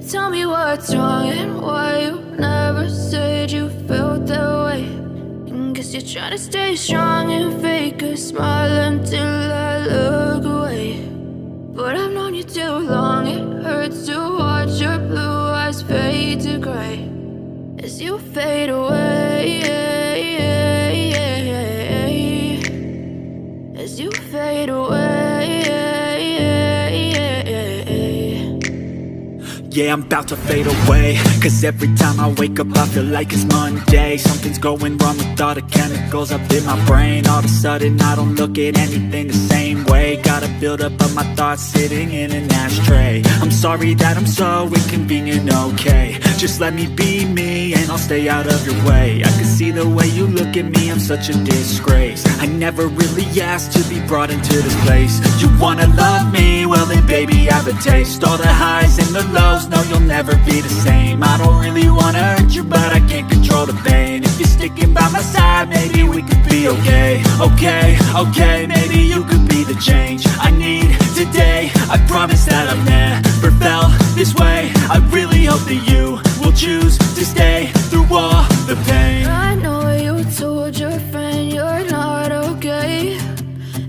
Tell me what's wrong and why you never said you felt that way. And guess you're trying to stay strong and fake a smile until I look away. But I've known you too long, it hurts to watch your blue eyes fade to gray as you fade away, as you fade away. Yeah, I'm about to fade away, cause every time I wake up I feel like it's Monday. Something's going wrong with all the chemicals up in my brain. All of a sudden I don't look at anything the same way. Gotta build up of my thoughts sitting in an ashtray. I'm sorry that I'm so inconvenient, okay. Just let me be me and I'll stay out of your way. I can see the way you look at me, I'm such a disgrace. I never really asked to be brought into this place. You wanna love me? Well then baby I have a taste. All the highs and the lows, no you'll never be the same. I don't really wanna hurt you but I can't control the pain. If you're sticking by my side maybe we could be okay. Okay, maybe you could be the change I need today. I promise that I've never felt this way. I really hope that you will choose to stay through all the pain. I know you told your friend you're not okay.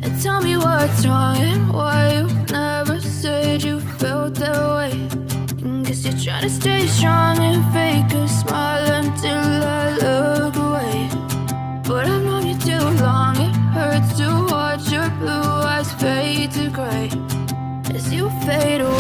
And tell me what's wrong and why you never said you felt that way. And guess you're trying to stay strong and fake a smile until I look away. But I've known you too long, it hurts to watch your blue eyes fade to gray as you fade away.